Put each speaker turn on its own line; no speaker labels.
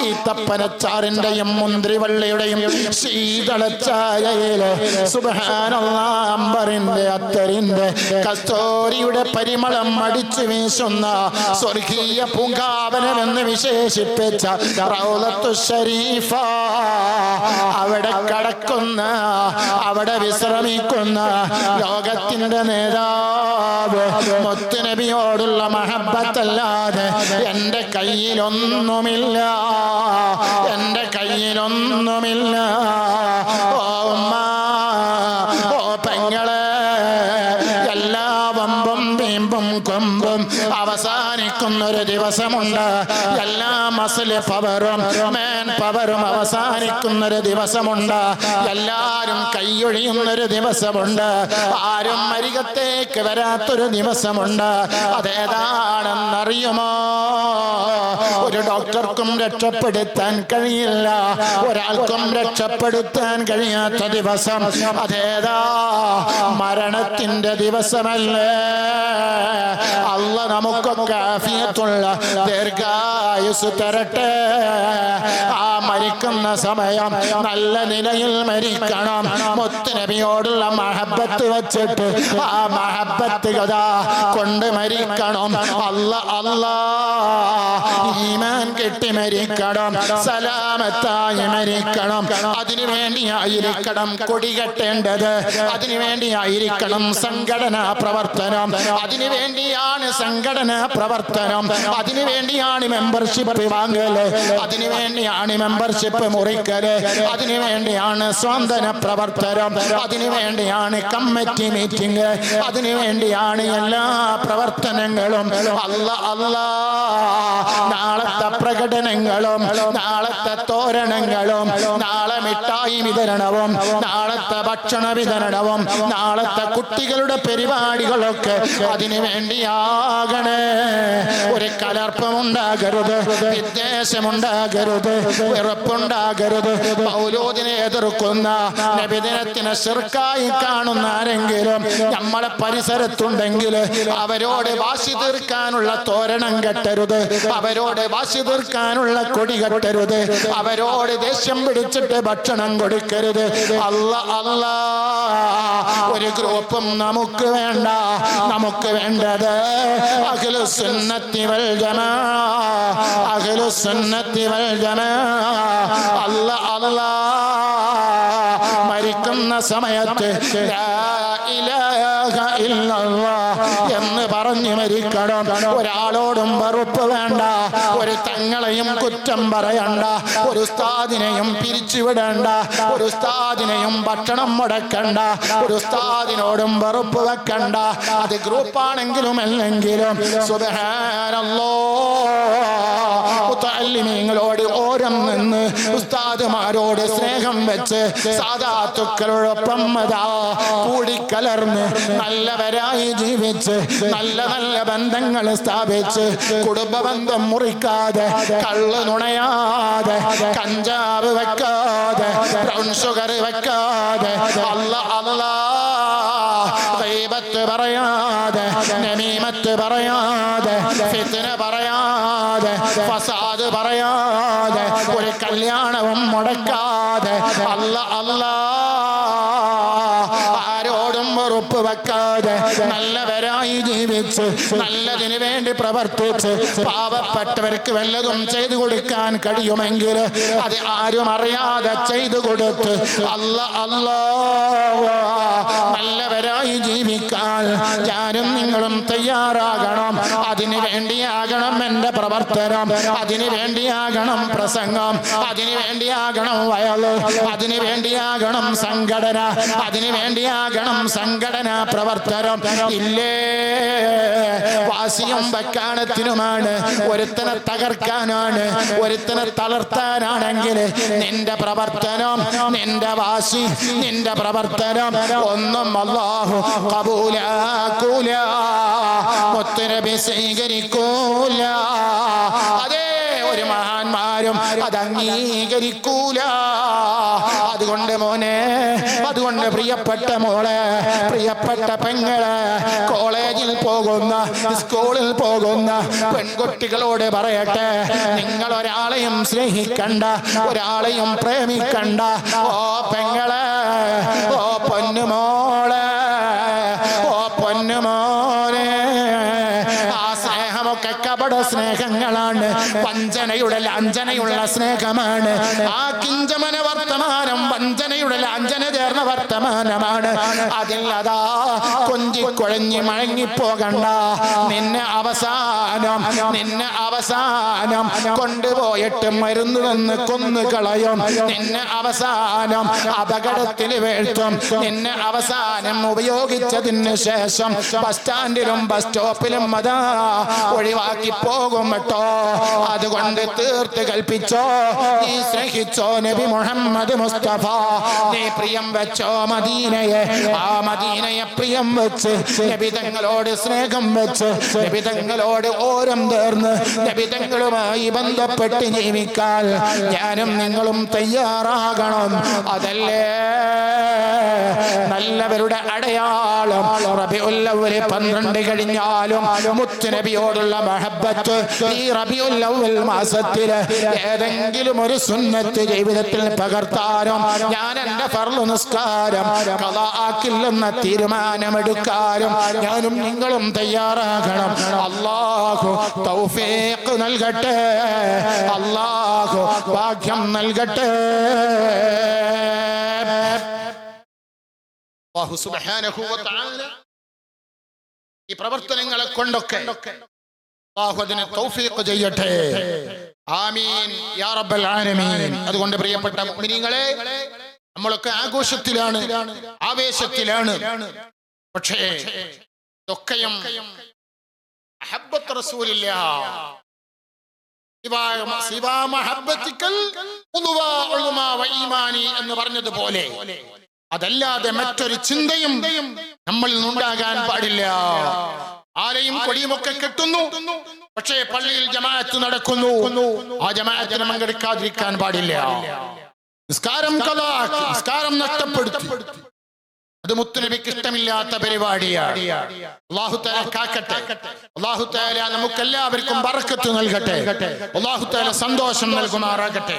ഈത്തപ്പനച്ചാറിന്റെയും മുന്തിരിവള്ളിയുടെയും ശീതളച്ചായയില് സുബ്ഹാനല്ലാഹ് അമ്പറിന്റെ അത്തറിന്റെ കസ്തൂരിയുടെ പരിമളം അടിച്ചു വീശുന്ന സ്വർഗീയ പൂങ്കാവനമെന്ന് വിശേഷിപ്പിച്ച റൗളത്തു ശരീഫ അവിടെ കടക്കുന്ന, അവിടെ വിശ്രമിക്കുന്ന ലോകത്തിന്റെ നേതാവ് മുത്തുനബിയോടുള്ള മഹബ്ബത്തല്ലാതെ എന്റെ കയ്യിലൊന്നുമില്ല, എന്റെ കയ്യിലൊന്നുമില്ല. ഓ ഉമ്മ, ഓ പെങ്ങളെ, എല്ലാ വമ്പും വീമ്പും കൊമ്പും അവസാനിക്കുന്നൊരു ദിവസമുണ്ട്. എല്ലാ മസില് പവറും മേൻ പവറും അവസാനിക്കുന്നൊരു ദിവസമുണ്ട്. എല്ലാരും കൈയൊഴിയുന്നൊരു ദിവസമുണ്ട്. ആരും അരികത്തേക്ക് വരാത്തൊരു ദിവസമുണ്ട്. അതേതാണെന്നറിയുമോ? ഒരു ഡോക്ടർക്കും രക്ഷപ്പെടുത്താൻ കഴിയില്ല, ഒരാൾക്കും രക്ഷപ്പെടുത്താൻ കഴിയാത്ത ദിവസം. അതേതാ? മരണത്തിന്റെ ദിവസമല്ലേ? അല്ലാഹ് നമുക്കൊക്കെ ആഫിയത്തുള്ള ദീർഘായുസ് തരട്ടെ. ആ മരിക്കുന്ന സമയം നല്ല നിലയിൽ മരിക്കണം. മുത്തുനബിയോടുള്ള മഹബത്ത് വച്ചിട്ട് ആ മഹബത്ത് കഥ കൊണ്ട് മരിക്കണം. അല്ലാ ഈമാൻ കെട്ടി മരിക്കണം, സലാമത്തായി മരിക്കണം. അതിനു വേണ്ടിയായിരിക്കണം കൊടി കെട്ടേണ്ടത്, അതിനു വേണ്ടിയായിരിക്കണം സംഘടനാ പ്രവർത്തനം, അതിനു വേണ്ടിയാണ് സംഘടനാ പ്രവർത്തനം, അതിനു വേണ്ടിയാണ് മെമ്പർഷിപ്പ് വാങ്ങല്, അതിനു വേണ്ടിയാണ് മെമ്പർഷിപ്പ് മുറിക്കല്, അതിനു വേണ്ടിയാണ് സ്വാന്തന പ്രവർത്തനം, അതിനു വേണ്ടിയാണ് കമ്മിറ്റി മീറ്റിംഗ്, അതിനു വേണ്ടിയാണ് എല്ലാ പ്രവർത്തനങ്ങളും. അല്ലാ നാളത്തെ പ്രകടനങ്ങളും, നാളത്തെ തോരണങ്ങളും, നാളെ മിഠായി വിതരണവും, നാളത്തെ ഭക്ഷണ വിതരണവും, നാളത്തെ കുട്ടികളുടെ പരിപാടികളൊക്കെ അതിനു വേണ്ടിയാകണേ. ഒരു കലർപ്പമുണ്ടാകരുത്, വിദ്വേഷമുണ്ടാകരുത്, വെറുപ്പുണ്ടാകരുത്. മൗലൂദിനെ എതിർക്കുന്ന, നബിദിനത്തിനെ ശിർക്കായി കാണുന്ന ആരെങ്കിലും നമ്മളെ പരിസരത്തുണ്ടെങ്കിൽ അവരോട് വാശി തീർക്കാനുള്ള തോരണം കെട്ടരുത്, അവരോട് വാശി തീർക്കാനുള്ള കൊടി കെട്ടരുത്, അവരോട് ദേഷ്യം പിടിച്ചിട്ട് ഭക്ഷണം കൊടുക്കരുത്. അല്ലാ ഒരു ഗ്രൂപ്പും നമുക്ക് വേണ്ട. നമുക്ക് വേണ്ടത് അഹ്ലുസുന്നത്തി വൽ ജമാഅ, അഹ്ലുസുന്നത്തി വൽ ജമാഅ. അല്ലാ മരിക്കുന്ന സമയത്ത് ലാ ഇലാഹ ഇല്ലല്ലാഹ് എന്ന് പറഞ്ഞു മരിക്കണം. ഒരാളോടും വെറുപ്പ് വേണ്ട, ഒരു തങ്ങളെയും കുറ്റം പറയണ്ട, ഒരു ഉസ്താദിനെയും പിരിച്ചുവിടണ്ട, ഒരു ഉസ്താദിനെയും ഭക്ഷണം മുടക്കണ്ട, ഒരു ഉസ്താദിനോടും വെറുപ്പ് വെക്കണ്ട. അത് ഗ്രൂപ്പാണെങ്കിലും അല്ലെങ്കിലും സുബ്ഹാനല്ലാഹ് മുതഅല്ലിമീങ്ങളോട് ഓരം നിന്ന് ഉസ്താദുമാരോട് സ്നേഹം വെച്ച് സാദാത്തുക്കളോടൊപ്പം കൂടിക്കലർന്ന് നല്ലവരായി ജീവിച്ച് നല്ല നല്ല ബന്ധങ്ങൾ സ്ഥാപിച്ച് കുടുംബബന്ധം മുറിക്കാതെ, കള്ള് നുണയാതെ, കഞ്ചാവ് വെക്കാതെ, ബ്രൗൺ ഷുഗർ വെക്കാതെ, അല്ലാ ഗീബത്ത് പറയാതെ, നമീമത്ത് പറയാതെ, ഫിത്ന പറയാതെ, ഫസാദ് പറയാതെ, ഒരു കല്യാണവും മുടക്കാതെ, അല്ലാ ആരോടും വെറുപ്പ് വെക്കാതെ നല്ലവരായി ജീവിച്ച് നല്ലതിനു വേണ്ടി പ്രവർത്തിച്ച് പാവപ്പെട്ടവർക്ക് വല്ലതും ചെയ്തു കൊടുക്കാൻ കഴിയുമെങ്കിൽ അത് ആരും അറിയാതെ ചെയ്തു കൊടുത്ത് അല്ലാ നല്ലവരായി ജീവിക്കാൻ ഞാനും നിങ്ങളും തയ്യാറാകണം. അതിനു വേണ്ടിയാകണം എൻ്റെ പ്രവർത്തനം, അതിനു വേണ്ടിയാകണം പ്രസംഗം, അതിനു വേണ്ടിയാകണം വയല്, അതിനു വേണ്ടിയാകണം സംഘടന, അതിനു വേണ്ടിയാകണം സംഘടനാ പ്രവർത്തനം. ഇല്ലേ, വാശിയും വക്കാണത്തിനുമാണ്, ഒരുത്തനെ തകർക്കാനാണ്, ഒരുത്തനെ തളർത്താനാണെങ്കിൽ നിന്റെ പ്രവർത്തനം, നിന്റെ വാശി, നിന്റെ പ്രവർത്തനം ഒന്നും അല്ലാഹു ഖബൂലാക്കൂല, മുത്തുനബി സ്വീകരിക്കൂല. അതേ ഒരു മഹാന്മാർ ആരും അത് അംഗീകരിക്കൂല. അതുകൊണ്ട് മോനെ, അതുകൊണ്ട് പ്രിയപ്പെട്ട മോളെ, പ്രിയപ്പെട്ട പെങ്ങളെ, കോളേജിൽ പോകുന്ന, സ്കൂളിൽ പോകുന്ന പെൺകുട്ടികളോട് പറയട്ടെ, നിങ്ങൾ ഒരാളെയും സ്നേഹിക്കണ്ട, ഒരാളെയും പ്രേമിക്കണ്ട. ഓ പെങ്ങളെ, ഓ പൊന്നുമോളെ, ഓ പൊന്നുമോനെ, ആ സ്നേഹമൊക്കെ കപട സ്നേഹങ്ങളാണ്, വഞ്ചനയുടെ ലാഞ്ചനയുള്ള സ്നേഹമാണ്. ആ കിഞ്ചമന വർത്തമാനം വഞ്ചനയുടെ ലാഞ്ചന ചേർന്ന വർത്തമാനമാണ്. അതിൽ അതാ കൊഞ്ചിക്കൊഴഞ്ഞ് മഴങ്ങിപ്പോകണ്ട. നിന്നെ അവസാനം കൊണ്ടുപോയിട്ട് മരുന്ന് തന്ന് കൊന്നുകളയും. നിന്നെ അവസാനം അപകടത്തിൽ വീഴ്ത്തും. നിന്നെ അവസാനം ഉപയോഗിച്ചതിന് ശേഷം ബസ് സ്റ്റാൻഡിലും ബസ് സ്റ്റോപ്പിലും അതാ ഒഴിവാക്കി പോകും കേട്ടോ. അതുകൊണ്ട് തീർത്ത് കൽപ്പിച്ചോ, നീ സ്നേഹിച്ചോ നബി മുഹമ്മദ് മുസ്തഫ, നീ പ്രിയം വെച്ചോ മദീനയെ. ആ മദീനയെ പ്രിയം വെച്ച്, നബി തങ്ങളോട് സ്നേഹം വെച്ച്, നബി തങ്ങളോട് ഓരം തീർന്ന്, നബി തങ്ങളുമായി ബന്ധപ്പെട്ട് ജീവിക്കാൻ ഞാനും നിങ്ങളും തയ്യാറാകണം. അതല്ലേ നല്ലവരുടെ അടയാളം. റബീഉൽ അവ്വൽ 12 കഴിഞ്ഞാലും മുത്തുനബിയോടുള്ള മഹബത്ത് ഈ റബീഉൽ അവ്വൽ മാസത്തിൽ ഏതെങ്കിലും ഒരു സുന്നത്ത് ജീവിതത്തിൽ പകർത്താനും, ഞാൻ എന്റെ ഫർള് നിസ്കാരം ഖളാ ആക്കില്ലെന്ന തീരുമാനമെടുക്കാനും ഞാനും നിങ്ങളും തയ്യാറാകണം. അല്ലാഹു തൗഫീഖ് നൽകട്ടെ, അല്ലാഹു ഭാഗ്യം നൽകട്ടെ. അല്ലാഹു സുബ്ഹാനഹു വ തആല ഈ പ്രവർത്തനങ്ങളെ കൊണ്ടൊക്കെ അല്ലാഹു അതിനെ തൗഫീഖ് ചെയ്യട്ടെ. ആമീൻ യാ റബ്ബൽ ആലമീൻ. അതുകൊണ്ട് പ്രിയപ്പെട്ട മുഅ്മിനീങ്ങളെ, നമ്മളൊക്കെ ആഘോഷത്തിലാണ്, ആവേശത്തിലാണ്. പക്ഷേ ഇതൊക്കെയും മഹബ്ബത്ത് റസൂലില്ലാഹ് സിവാ മഹബ്ബത്തിക്കൽ ഖുദുവാ ഉളുമാ വ ഈമാനി എന്ന് പറഞ്ഞതുപോലെ അതല്ലാതെ മറ്റൊരു ചിന്തയും നമ്മളിൽ നിന്നുണ്ടാകാൻ പാടില്ല. ആരെയും കൊടിയുമൊക്കെ കെട്ടുന്നു, പക്ഷേ പള്ളിയിൽ ജമാഅത്ത് നടക്കുന്നു, ആ ജമാഅത്തിന് പങ്കെടുക്കാതിരിക്കാൻ പാടില്ല. നിസ്കാരം ഖളാഅക്കി, നിസ്കാരം നഷ്ടപ്പെടുത്തി, അത് മുത്തുനബിക്ക് ഇഷ്ടമില്ലാത്ത പരിപാടിയാണ്. അല്ലാഹു തആല കാക്കട്ടെ. അല്ലാഹു തആല നമുക്കെല്ലാവർക്കും ബറക്കത്ത് നൽകട്ടെ. അല്ലാഹു തആല സന്തോഷം നൽകുമാറാകട്ടെ.